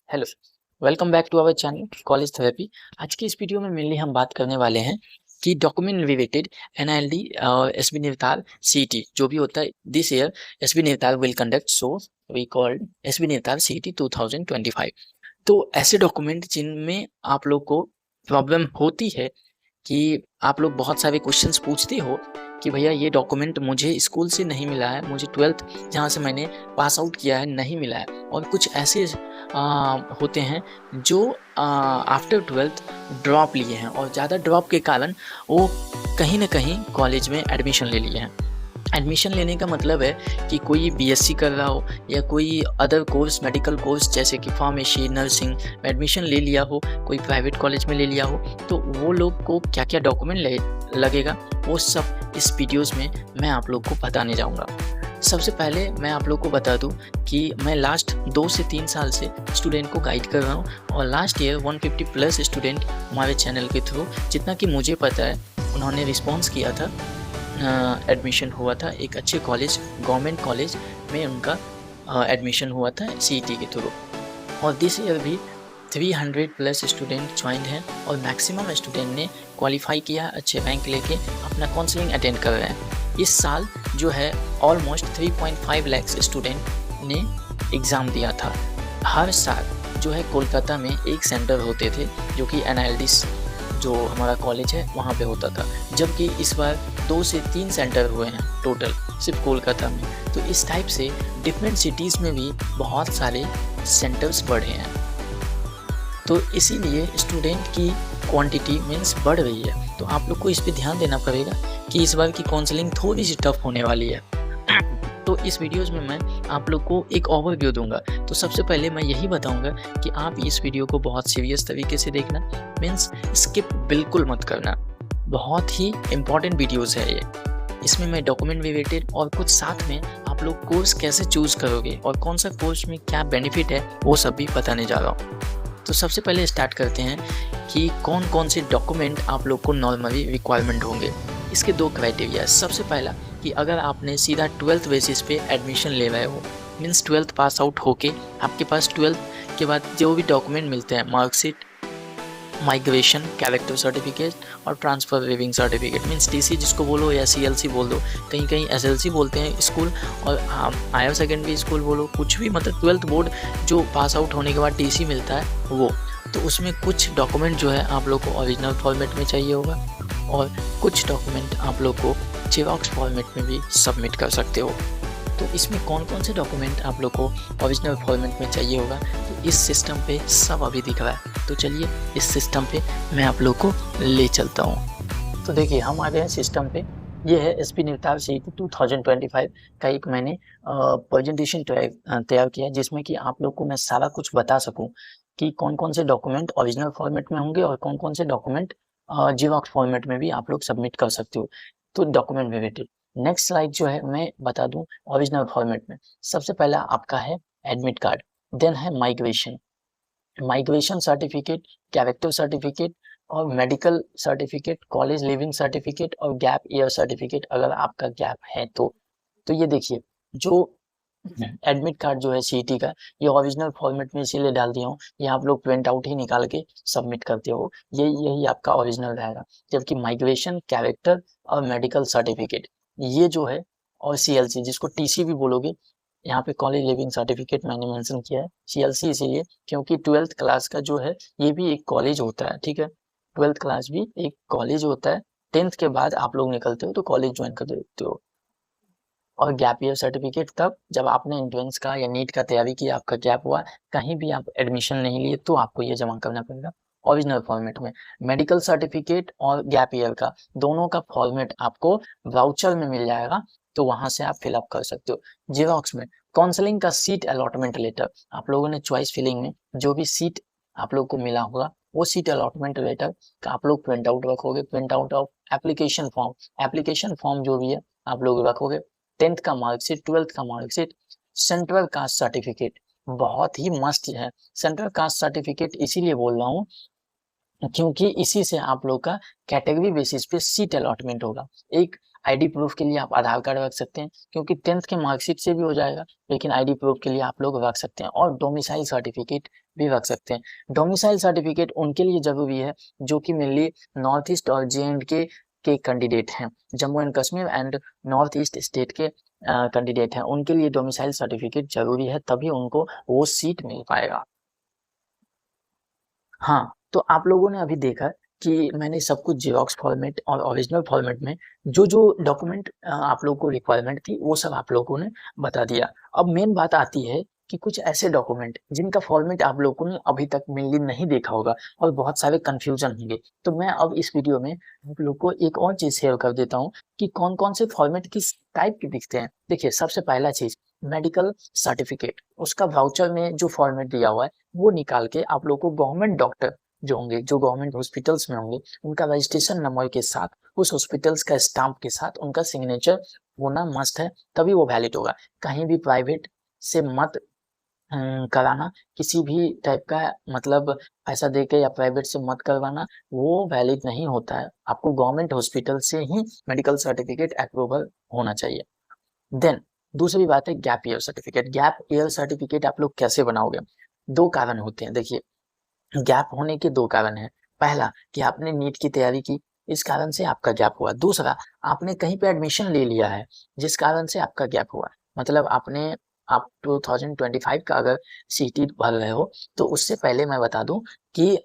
Hello, welcome back to our channel College Therapy. आज की इस वीडियो में मेनली हम बात करने वाले हैं कि डॉक्यूमेंट रिलेटेड एनआईएलडी और एसबी नैनीताल सीईटी जो भी होता है this year SB Nainital will conduct, so we called SB Nainital CET 2025। तो ऐसे डॉक्यूमेंट जिनमें आप लोग को प्रॉब्लम होती है कि आप लोग बहुत सारे क्वेश्चंस पूछते हो कि भैया ये डॉक्यूमेंट मुझे स्कूल से नहीं मिला है, मुझे 12th जहाँ से मैंने पास आउट किया है नहीं मिला है, और कुछ ऐसे होते हैं जो आफ्टर 12th ड्रॉप लिए हैं और ज़्यादा ड्रॉप के कारण वो कहीं ना कहीं कॉलेज में एडमिशन ले लिए हैं। एडमिशन लेने का मतलब है कि कोई बीएससी कर रहा हो या कोई अदर कोर्स, मेडिकल कोर्स जैसे कि फार्मेसी, नर्सिंग में एडमिशन ले लिया हो, कोई प्राइवेट कॉलेज में ले लिया हो, तो वो लोग को क्या क्या डॉक्यूमेंट लगेगा वो सब इस वीडियोस में मैं आप लोग को बताने जाऊंगा। सबसे पहले मैं आप लोग को बता दूं कि मैं लास्ट 2 से 3 साल से स्टूडेंट को गाइड कर रहा हूं और लास्ट ईयर 150 प्लस स्टूडेंट हमारे चैनल के थ्रू, जितना कि मुझे पता है, उन्होंने रिस्पॉन्स किया था। एडमिशन हुआ था एक अच्छे कॉलेज, गवर्नमेंट कॉलेज में उनका एडमिशन हुआ था सीईटी के थ्रू। और दिस ईयर भी 300 प्लस स्टूडेंट ज्वाइंट हैं और मैक्सिमम स्टूडेंट ने क्वालिफाई किया, अच्छे रैंक लेके अपना काउंसलिंग अटेंड कर रहे हैं। इस साल जो है ऑलमोस्ट 3.5 लाख स्टूडेंट ने एग्ज़ाम दिया था। हर साल जो है कोलकाता में एक सेंटर होते थे जो कि एनआईएलडी जो हमारा कॉलेज है वहाँ पे होता था, जबकि इस बार 2 से 3 सेंटर हुए हैं टोटल सिर्फ कोलकाता में। तो इस टाइप से डिफरेंट सिटीज़ में भी बहुत सारे सेंटर्स बढ़े हैं, तो इसीलिए स्टूडेंट की क्वांटिटी मीन्स बढ़ रही है। तो आप लोग को इस पे ध्यान देना पड़ेगा कि इस बार की काउंसलिंग थोड़ी सी टफ होने वाली है। तो इस वीडियोज़ में मैं आप लोग को एक ओवरव्यू दूंगा। तो सबसे पहले मैं यही बताऊंगा कि आप इस वीडियो को बहुत सीरियस तरीके से देखना, मीन्स स्किप बिल्कुल मत करना। बहुत ही इम्पॉर्टेंट वीडियोज़ है ये। इसमें मैं डॉक्यूमेंट रिलेटेड और कुछ साथ में आप लोग कोर्स कैसे चूज़ करोगे और कौन सा कोर्स में क्या बेनिफिट है वो सब भी बताने जा रहा हूँ। तो सबसे पहले स्टार्ट करते हैं कि कौन कौन से डॉक्यूमेंट आप लोग को नॉर्मली रिक्वायरमेंट होंगे। इसके 2 क्राइटेरिया है। सबसे पहला कि अगर आपने सीधा 12th बेसिस पे एडमिशन ले रहे हो, मीन्स 12th पास आउट होके आपके पास 12th के बाद जो भी डॉक्यूमेंट मिलते हैं, मार्कशीट, माइग्रेशन, कैरेक्टर सर्टिफिकेट और transfer leaving certificate, means TC जिसको बोलो या सीएलसी बोल दो, कहीं कहीं एसएलसी बोलते हैं स्कूल, और हायर सेकेंडरी स्कूल बोलो, कुछ भी, मतलब 12th बोर्ड जो पास आउट होने के बाद टीसी मिलता है वो। तो उसमें कुछ डॉक्यूमेंट जो है आप लोग को ओरिजिनल फॉर्मेट में चाहिए होगा और कुछ डॉक्यूमेंट आप लोग को जेरॉक्स फॉर्मेट में भी सबमिट कर सकते हो। तो इसमें कौन कौन से डॉक्यूमेंट आप लोग को ओरिजिनल फॉर्मेट में चाहिए होगा, तो इस सिस्टम पे सब अभी दिख रहा है। तो चलिए इस सिस्टम पे मैं आप लोग को ले चलता हूँ। तो देखिए हम आ गए हैं सिस्टम पे। ये है एसबी नैनीताल सीईटी 2025 का एक मैंने प्रेजेंटेशन तैयार किया है, जिसमें कि आप लोग को मैं सारा कुछ बता सकूँ कि कौन कौन से डॉक्यूमेंट ओरिजिनल फॉर्मेट में होंगे और कौन कौन से डॉक्यूमेंट जेरॉक्स फॉर्मेट में भी आप लोग सबमिट कर सकते हो। तो डॉक्यूमेंट रिलेटेड नेक्स्ट स्लाइड जो है मैं बता दूं ओरिजिनल फॉर्मेट में। सबसे पहला आपका है एडमिट कार्ड, देन है migration, migration certificate, character certificate और medical certificate, college leaving certificate और गैप ईयर सर्टिफिकेट अगर आपका गैप है तो ये देखिए जो एडमिट कार्ड जो है सीईटी का, ये ओरिजिनल फॉर्मेट में इसीलिए डाल दिया हूँ, ये आप लोग प्रिंट आउट ही निकाल के सबमिट करते हो, यही आपका ओरिजिनल रहेगा। जबकि माइग्रेशन, कैरेक्टर और मेडिकल सर्टिफिकेट ये जो है, और सीएलसी जिसको टीसी भी बोलोगे, यहाँ पे कॉलेज लिविंग सर्टिफिकेट मैंने मेंशन किया है, सीएलसी इसीलिए क्योंकि 12th क्लास का जो है ये भी एक कॉलेज होता है, ठीक है। 12th क्लास भी एक कॉलेज होता है। 10th के बाद आप लोग निकलते हो तो कॉलेज ज्वाइन कर देते हो। और गैप ईयर सर्टिफिकेट तब जब आपने एंट्रेंस का या नीट का तैयारी की, आपका गैप हुआ, कहीं भी आप एडमिशन नहीं लिए, तो आपको ये जमा करना पड़ेगा ओरिजिनल फॉर्मेट में। मेडिकल सर्टिफिकेट और गैप ईयर का दोनों का फॉर्मेट आपको वाउचर में मिल जाएगा, तो वहां से आप फिलअप कर सकते हो। जेरॉक्स में काउंसलिंग का सीट अलॉटमेंट लेटर, आप लोगों ने चॉइस फिलिंग में जो भी सीट आप लोग को मिला होगा वो सीट अलॉटमेंट लेटर का आप लोग प्रिंट आउट रखोगे। Print out of application form जो भी है आप लोग रखोगे। 10th का मार्कशीट, 12th का मार्कशीट, सेंट्रल कास्ट सर्टिफिकेट बहुत ही मस्ट है। सेंट्रल कास्ट सर्टिफिकेट इसीलिए बोल रहा हूँ क्योंकि इसी से आप लोग का कैटेगरी बेसिस पे सीट अलॉटमेंट होगा। एक आईडी प्रूफ के लिए आप आधार कार्ड रख सकते हैं, क्योंकि 10th के मार्कशीट से भी हो जाएगा, लेकिन आईडी प्रूफ के लिए आप लोग रख सकते हैं। और डोमिसाइल सर्टिफिकेट भी रख सकते हैं। डोमिसाइल सर्टिफिकेट उनके लिए जरूरी है जो कि मेनली नॉर्थ ईस्ट और JNK के कैंडिडेट हैं, Jammu and Kashmir and north east state के कैंडिडेट हैं, उनके लिए डोमिसाइल सर्टिफिकेट जरूरी है, तभी उनको वो सीट मिल पाएगा। हाँ, तो आप लोगों ने अभी देखा कि मैंने सब कुछ जेरॉक्स फॉर्मेट और ओरिजिनल फॉर्मेट में जो जो डॉक्यूमेंट आप लोगों को रिक्वायरमेंट थी वो सब आप लोगों ने बता दिया। अब मेन बात आती है कि कुछ ऐसे डॉक्यूमेंट जिनका फॉर्मेट आप लोगों ने अभी तक मेनली नहीं देखा होगा और बहुत सारे कंफ्यूजन होंगे, तो मैं अब इस वीडियो में आप लोग को एक और चीज शेयर कर देता हूँ कि कौन कौन से फॉर्मेट किस टाइप के दिखते हैं। देखिए, सबसे पहला चीज मेडिकल सर्टिफिकेट, उसका वाउचर में जो फॉर्मेट दिया हुआ है वो निकाल के आप लोग को गवर्नमेंट डॉक्टर जो होंगे, जो गवर्नमेंट हॉस्पिटल्स में होंगे, उनका रजिस्ट्रेशन नंबर के साथ, उस हॉस्पिटल्स का स्टाम्प के साथ उनका सिग्नेचर होना मस्ट है, तभी वो वैलिड होगा। कहीं भी प्राइवेट से मत कराना, किसी भी टाइप का मतलब पैसा देके या प्राइवेट से मत करवाना, वो वैलिड नहीं होता है। आपको गवर्नमेंट हॉस्पिटल से ही मेडिकल सर्टिफिकेट अप्रूवल होना चाहिए। देन दूसरी बात है gap year certificate. Gap year certificate आप लोग कैसे बनाओगे? दो कारण होते हैं। देखिए, गैप होने के दो कारण हैं। पहला कि आपने नीट की तैयारी की, इस कारण से आपका गैप हुआ। दूसरा, आपने कहीं पे एडमिशन ले लिया है जिस कारण से आपका गैप हुआ। मतलब आप 2025 का अगर सीटी भर रहे हो, तो उससे पहले मैं बता दूं कि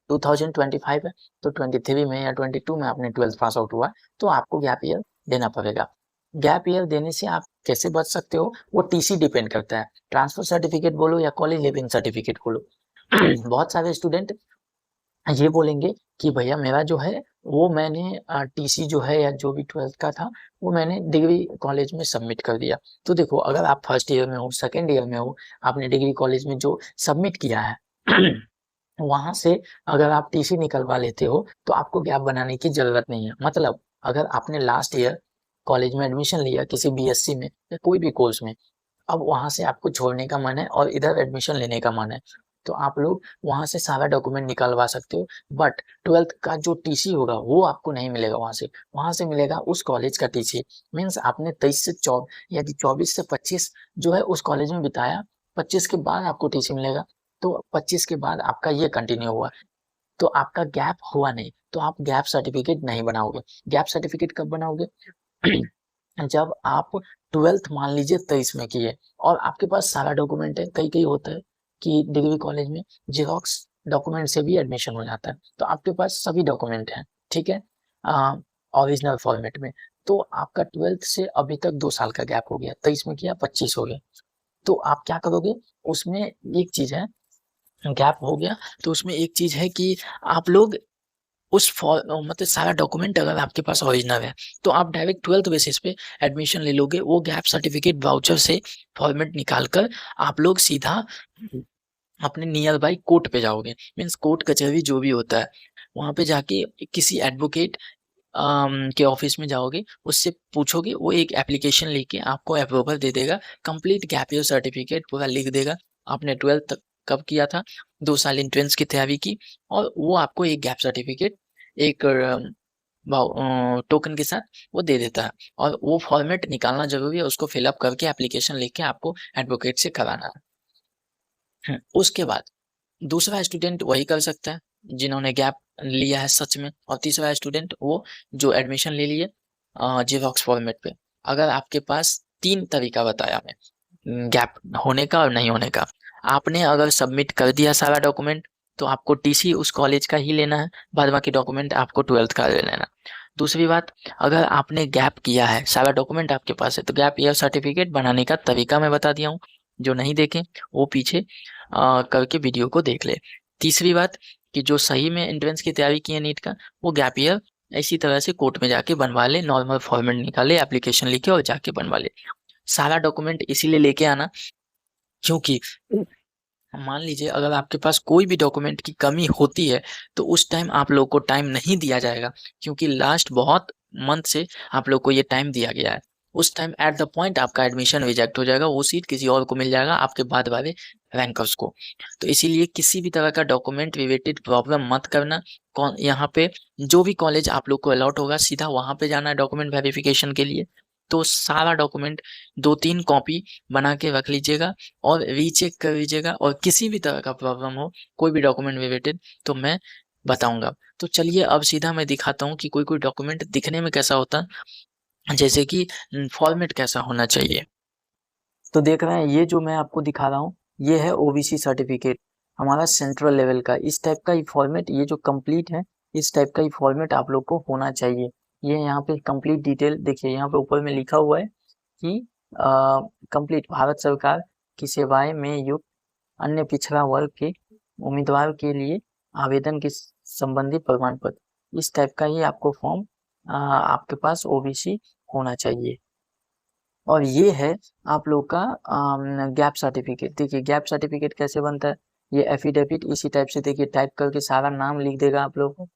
2025 है तो 23 में या 22 में आपने 12th पास आउट हुआ, तो आपको गैप ईयर देना पड़ेगा। गैप ईयर देने से आप कैसे बच सकते हो, वो टीसी डिपेंड करता है। ट्रांसफर सर्टिफिकेट बोलो या कॉलेज लिविंग सर्टिफिकेट बोलो। बहुत सारे स्टूडेंट ये बोलेंगे कि भैया मेरा जो है वो मैंने टीसी जो है या जो भी 12th का था वो मैंने डिग्री कॉलेज में सबमिट कर दिया। तो देखो, अगर आप फर्स्ट ईयर में हो, सेकेंड ईयर में हो, आपने डिग्री कॉलेज में जो सबमिट किया है वहां से अगर आप टीसी निकलवा लेते हो तो आपको गैप बनाने की जरूरत नहीं है। मतलब अगर आपने लास्ट ईयर कॉलेज में एडमिशन लिया किसी बीएससी में या कोई भी कोर्स में, अब वहां से आपको छोड़ने का मन है और इधर एडमिशन लेने का मन है, तो आप लोग वहां से सारा डॉक्यूमेंट निकलवा सकते हो। बट 12th का जो टीसी होगा वो आपको नहीं मिलेगा वहां से मिलेगा उस कॉलेज का टीसी। मीन्स आपने 23 से 24 या 24 से 25 जो है उस कॉलेज में बिताया, 25 के बाद आपको टीसी मिलेगा। तो 25 के बाद आपका ये कंटिन्यू हुआ, तो आपका गैप हुआ नहीं, तो आप गैप सर्टिफिकेट नहीं बनाओगे। गैप सर्टिफिकेट कब बनाओगे? जब आप 12th मान लीजिए 23 में किए और आपके पास सारा डॉक्यूमेंट है। कई कई होता है कि डिग्री कॉलेज में जेरॉक्स डॉक्यूमेंट से भी एडमिशन हो जाता है, तो आपके पास सभी डॉक्यूमेंट हैं, ठीक है, ओरिजिनल फॉर्मेट में। तो आपका 12th से अभी तक 2 साल का गैप हो गया, 23 में किया 25 हो गया, तो आप क्या करोगे? उसमें एक चीज है, गैप हो गया तो उसमें एक चीज है कि आप लोग मतलब सारा डॉक्यूमेंट अगर आपके पास ओरिजिनल है तो आप डायरेक्ट 12th बेसिस पे एडमिशन ले लोगे। वो गैप सर्टिफिकेट वाउचर से फॉर्मेट निकाल कर आप लोग सीधा अपने नियर बाई कोर्ट पे जाओगे। मीन्स कोर्ट कचहरी जो भी होता है वहां पे जाके किसी एडवोकेट के ऑफिस में जाओगे, उससे पूछोगे, वो एक एप्लीकेशन लेके आपको अप्रूवल दे देगा। कंप्लीट गैप ईयर सर्टिफिकेट पूरा लिख देगा, आपने 12th कब किया था, 2 साल एंट्रेंस की तैयारी की, और वो आपको एक गैप सर्टिफिकेट एक टोकन के साथ वो दे देता है। और वो फॉर्मेट निकालना जरूरी है, उसको फिलअप करके एप्लीकेशन लेके आपको एडवोकेट से कराना है। उसके बाद दूसरा स्टूडेंट वही कर सकता है जिन्होंने गैप लिया है सच में, और तीसरा स्टूडेंट वो जो एडमिशन ले लिए जेरॉक्स फॉर्मेट पे। अगर आपके पास 3 तरीका बताया मैं गैप होने का और नहीं होने का। आपने अगर सबमिट कर दिया सारा डॉक्यूमेंट तो आपको टीसी उस कॉलेज का ही लेना है, बाद बाकी डॉक्यूमेंट आपको 12th का ले लेना। दूसरी बात, अगर आपने गैप किया है, सारा डॉक्यूमेंट आपके पास है, तो गैप ईयर सर्टिफिकेट बनाने का तरीका मैं बता दिया हूँ। जो नहीं देखे वो पीछे करके वीडियो को देख ले। तीसरी बात कि जो सही में एंट्रेंस की तैयारी की है नीट का, वो गैप ईयर इसी तरह से कोर्ट में जाके बनवा ले, नॉर्मल फॉर्मेट निकाले, एप्लीकेशन लिखे और जाके बनवा ले। सारा डॉक्यूमेंट इसीलिए लेके आना क्योंकि मान लीजिए अगर आपके पास कोई भी डॉक्यूमेंट की कमी होती है तो उस टाइम आप लोग को टाइम नहीं दिया जाएगा, क्योंकि लास्ट बहुत मंथ से आप लोग को ये टाइम दिया गया है। उस टाइम एट द पॉइंट आपका एडमिशन रिजेक्ट हो जाएगा, वो सीट किसी और को मिल जाएगा, आपके बाद वाले रैंकर्स को। तो इसीलिए किसी भी तरह का डॉक्यूमेंट रिलेटेड प्रॉब्लम मत करना। कौन यहाँ पे जो भी कॉलेज आप लोग को अलॉट होगा सीधा वहाँ पे जाना है डॉक्यूमेंट वेरिफिकेशन के लिए। तो सारा डॉक्यूमेंट 2-3 कॉपी बना के रख लीजिएगा और रीचेक कर लीजिएगा, और किसी भी तरह का प्रॉब्लम हो कोई भी डॉक्यूमेंट रिलेटेड तो मैं बताऊंगा। तो चलिए अब सीधा मैं दिखाता हूँ कि कोई कोई डॉक्यूमेंट दिखने में कैसा होता है, जैसे कि फॉर्मेट कैसा होना चाहिए। तो देख रहे हैं ये जो मैं आपको दिखा रहा हूँ ये है ओबीसी सर्टिफिकेट हमारा सेंट्रल लेवल का। इस टाइप का ही फॉर्मेट, ये जो कंप्लीट है इस टाइप का ही फॉर्मेट आप लोग को होना चाहिए। ये यहाँ पे कंप्लीट डिटेल देखिए, यहाँ पे ऊपर में लिखा हुआ है कि कंप्लीट भारत सरकार की सेवाएं में युक्त अन्य पिछड़ा वर्ग के उम्मीदवार के लिए आवेदन के संबंधी प्रमाण पत्र, इस टाइप का ही आपको फॉर्म आपके पास ओबीसी होना चाहिए। और ये है आप लोग का गैप सर्टिफिकेट। देखिए गैप सर्टिफिकेट कैसे बनता है, ये एफिडेविट इसी टाइप से देखिए टाइप करके सारा नाम लिख देगा आप लोग को,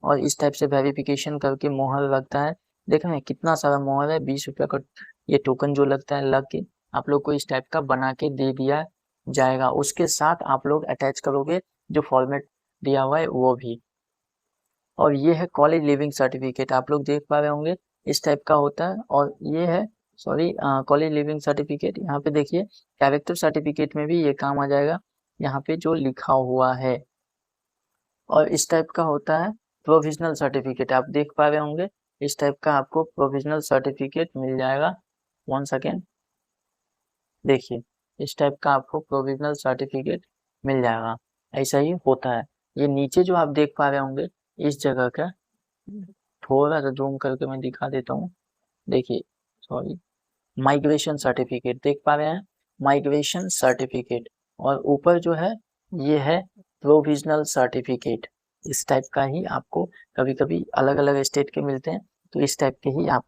और इस टाइप से वेरिफिकेशन करके मोहर लगता है। देख रहे हैं कितना सारा मोहर है, 20 रुपया का ये टोकन जो लगता है लग के आप लोग को इस टाइप का बना के दे दिया जाएगा। उसके साथ आप लोग अटैच करोगे जो फॉर्मेट दिया हुआ है वो भी। और ये है कॉलेज लिविंग सर्टिफिकेट, आप लोग देख पा रहे होंगे इस टाइप का होता है। और ये है सॉरी कॉलेज लिविंग सर्टिफिकेट, यहाँ पे देखिए कैरेक्टर सर्टिफिकेट में भी ये काम आ जाएगा यहाँ पे जो लिखा हुआ है। और इस टाइप का होता है प्रोविजनल सर्टिफिकेट, आप देख पा रहे होंगे इस टाइप का आपको प्रोविजनल सर्टिफिकेट मिल जाएगा। 1 सेकेंड, देखिए इस टाइप का आपको प्रोविजनल सर्टिफिकेट मिल जाएगा, ऐसा ही होता है। ये नीचे जो आप देख पा रहे होंगे इस जगह का थोड़ा सा जूम करके मैं दिखा देता हूँ। देखिए सॉरी माइग्रेशन सर्टिफिकेट देख पा रहे हैं, माइग्रेशन सर्टिफिकेट। और ऊपर जो है ये है प्रोविजनल सर्टिफिकेट। इस टाइप का ही आपको कभी कभी अलग अलग स्टेट के मिलते हैं, तो इस टाइप के ही आप।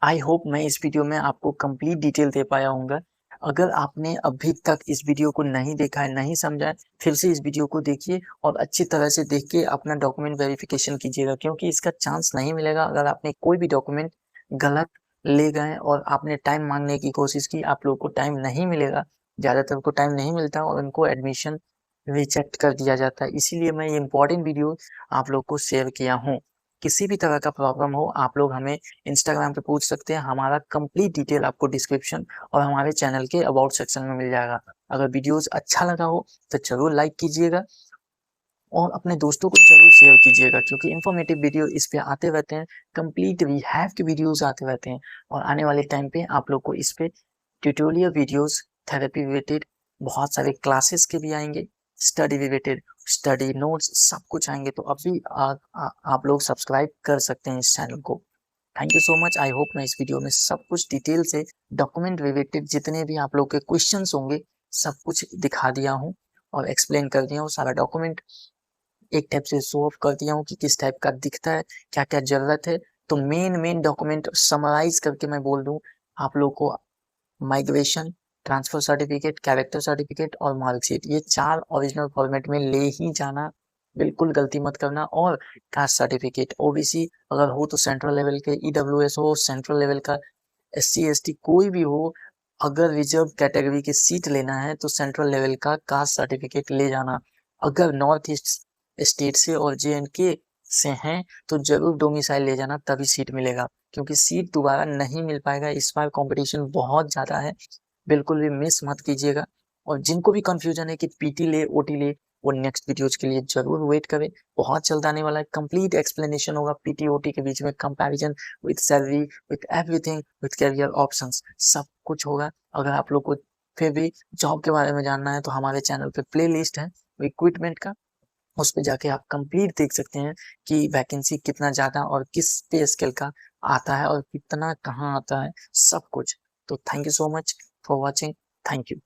आई होप मैं इस वीडियो में आपको कंप्लीट डिटेल दे पाया हूँ। अगर आपने अभी तक इस वीडियो को नहीं देखा है, नहीं समझा है, फिर से इस वीडियो को देखिए और अच्छी तरह से देख के अपना डॉक्यूमेंट वेरिफिकेशन कीजिएगा, क्योंकि इसका चांस नहीं मिलेगा अगर आपने कोई भी डॉक्यूमेंट गलत ले गए और आपने टाइम मांगने की कोशिश की, आप लोग को टाइम नहीं मिलेगा। ज़्यादातर को टाइम नहीं मिलता और उनको एडमिशन रिजेक्ट कर दिया जाता है। इसीलिए मैं ये इंपॉर्टेंट वीडियो आप लोग को शेयर किया हूँ। किसी भी तरह का प्रॉब्लम हो आप लोग हमें इंस्टाग्राम पे पूछ सकते हैं, हमारा कंप्लीट डिटेल आपको डिस्क्रिप्शन और हमारे चैनल के अबाउट सेक्शन में मिल जाएगा। अगर वीडियोस अच्छा लगा हो तो जरूर लाइक कीजिएगा और अपने दोस्तों को जरूर शेयर कीजिएगा, क्योंकि इन्फॉर्मेटिव वीडियो इस पे आते रहते हैं, कंप्लीट रिहैव के वीडियोस आते रहते हैं। और आने वाले टाइम पे आप लोग को इस पे ट्यूटोरियल वीडियोस, थेरेपी रिलेटेड बहुत सारे क्लासेस के भी आएंगे, स्टडी रिलेटेड स्टडी नोट्स सब कुछ आएंगे। तो अभी आप लोग सब्सक्राइब कर सकते हैं इस चैनल को। Thank you so much. I hope मैं इस वीडियो में सब कुछ डिटेल से डॉक्यूमेंट रिलेटेड जितने भी आप लोग के क्वेश्चंस होंगे सब कुछ दिखा दिया हूँ और एक्सप्लेन कर दिया हूँ। सारा डॉक्यूमेंट एक टाइप से शो ऑफ कर दिया हूँ कि किस टाइप का दिखता है, क्या क्या जरूरत है। तो मेन डॉक्यूमेंट समराइज करके मैं बोल दूँ आप लोग को, migration, transfer certificate, character certificate और मार्कशीट, ये 4 ओरिजिनल फॉर्मेट में ले ही जाना, बिल्कुल गलती मत करना। और कास्ट सर्टिफिकेट ओबीसी अगर हो तो सेंट्रल लेवल के, ईडब्ल्यूएस हो सेंट्रल लेवल का, एससी एसटी कोई भी हो, अगर रिजर्व कैटेगरी की सीट लेना है तो सेंट्रल लेवल का कास्ट सर्टिफिकेट ले जाना। अगर नॉर्थ ईस्ट स्टेट से और जेएंडके से हैं तो जरूर डोमिसाइल ले जाना, तभी सीट मिलेगा, क्योंकि सीट दोबारा नहीं मिल पाएगा। इस बार कंपटीशन बहुत ज्यादा है, बिल्कुल भी मिस मत कीजिएगा। और जिनको भी कंफ्यूजन है कि पीटी ले ओटी ले, वो नेक्स्ट वीडियोज के लिए जरूर वेट करें, बहुत जल्द आने वाला है। कंप्लीट एक्सप्लेनेशन होगा पीटी ओटी के बीच में, comparison with salary, with everything, with career options, सब कुछ होगा। अगर आप लोग को फिर भी जॉब के बारे में जानना है तो हमारे चैनल पे प्ले लिस्ट है रिक्रूटमेंट का, उस पे जाके आप कंप्लीट देख सकते हैं कि वैकेंसी कितना ज्यादा और किस पे स्केल का आता है और कितना कहाँ आता है, सब कुछ। तो thank you so much for watching, thank you.